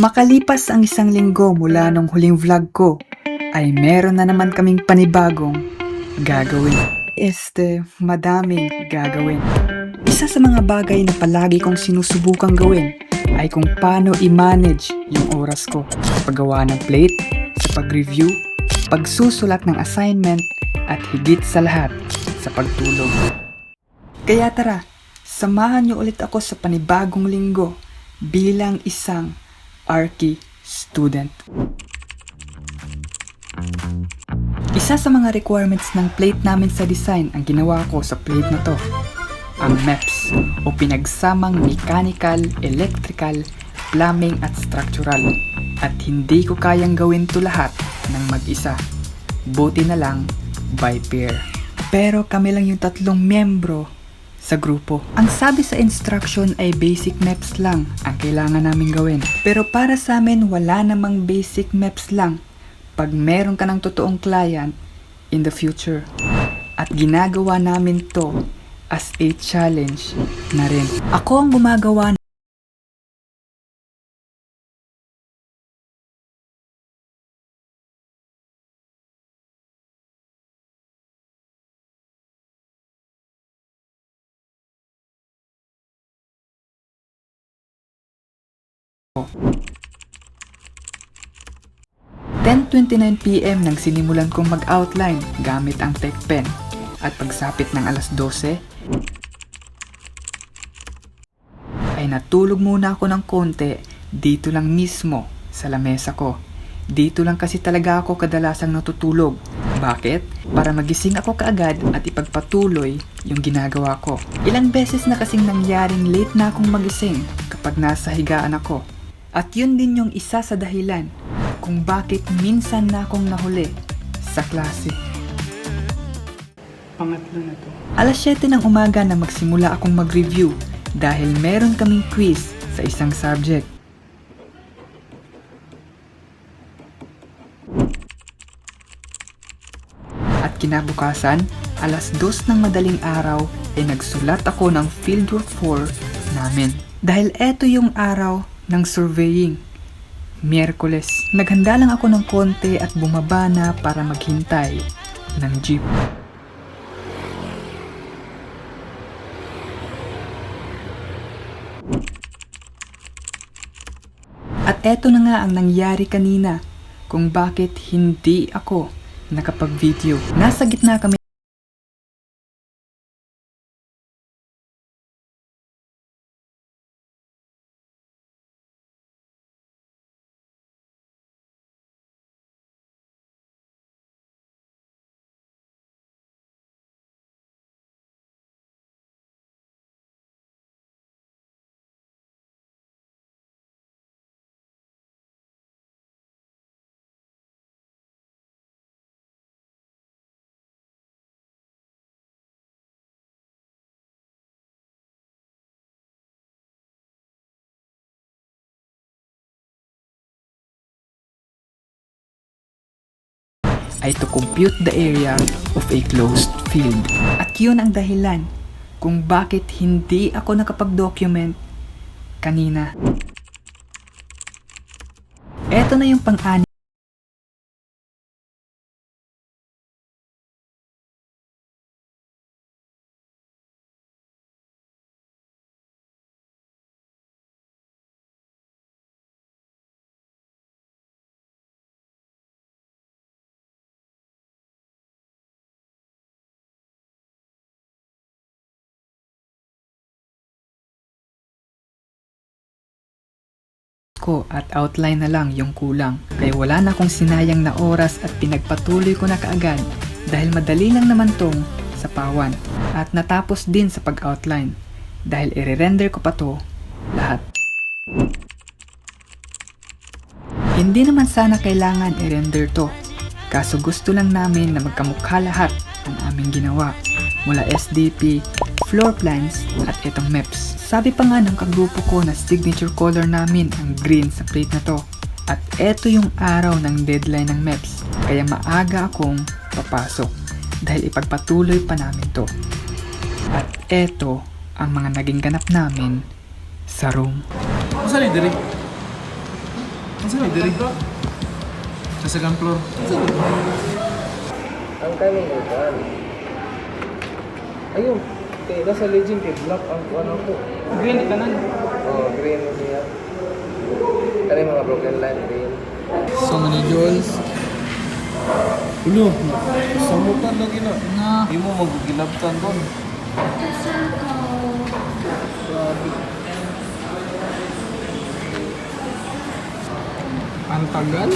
Makalipas ang isang linggo mula nung huling vlog ko, ay meron na naman kaming panibagong gagawin. Madaming gagawin. Isa sa mga bagay na palagi kong sinusubukang gawin ay kung paano i-manage yung oras ko sa paggawa ng plate, sa pag-review, pagsusulat ng assignment, at higit sa lahat, sa pagtulog. Kaya tara, samahan niyo ulit ako sa panibagong linggo bilang isang Archi student. Isa sa mga requirements ng plate namin sa design ang ginawa ko sa plate na to. Ang MEPS o pinagsamang mechanical, electrical, plumbing at structural. At hindi ko kayang gawin to lahat ng mag-isa. Buti na lang by pair. Pero kami lang yung tatlong miyembro sa grupo. Ang sabi sa instruction ay basic MEPS lang ang kailangan namin gawin. Pero para sa amin, wala namang basic MEPS lang pag meron ka ng totoong client in the future. At ginagawa namin to as a challenge na rin. Ako ang gumagawa ko. 10:29 PM nang sinimulan kong mag-outline gamit ang TechPen at pagsapit ng alas 12 ay natulog muna ako ng konti dito lang mismo sa lamesa ko. Dito lang kasi talaga ako kadalasang natutulog. Bakit? Para magising ako kaagad at ipagpatuloy yung ginagawa ko. Ilang beses na kasing nangyaring late na akong magising kapag nasa higaan ako. At yun din yung isa sa dahilan kung bakit minsan na akong nahuli sa klase. Pangatlo na to. Alas 7 ng umaga na magsimula akong mag-review dahil meron kaming quiz sa isang subject. At kinabukasan, alas 2 ng madaling araw ay nagsulat ako ng fieldwork 4 namin. Dahil eto yung araw ng surveying. Miyerkules, naghanda lang ako ng konti at bumaba na para maghintay ng jeep. At eto na nga ang nangyari kanina kung bakit hindi ako nakapag-video. Nasa gitna kami ay to compute the area of a closed field. At yun ang dahilan kung bakit hindi ako nakapag-document kanina. Eto na yung pang-anim ko at outline na lang yung kulang. Kaya wala na akong sinayang na oras at pinagpatuloy ko na kaagad dahil madali lang naman tong sapawan. At natapos din sa pag-outline dahil i-render ko pa to lahat. Hindi naman sana kailangan i-render to. Kaso gusto lang namin na magkamukha lahat ang aming ginawa. Mula SDP, floor plans at itong MEPS. Sabi pa nga ng kagrupo ko na signature color namin ang green sa plate na to. At eto yung araw ng deadline ng MEPS. Kaya maaga akong papasok dahil ipagpatuloy pa namin to. At eto ang mga naging ganap namin sa room. Masa diri? Saan diri? Sa second floor. Ang kanin ko kan. Ayun. Kaya nasa legend kay black ang ano ko. Green ka na. Oh, green niya. Kani mga broken line green. So many jewels. Ulo, samutan lagi na. Na. Di mo magugilabtan doon. Ang tagal.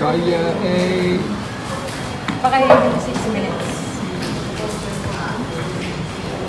Kaya eh... Baka hindi 6 minutes.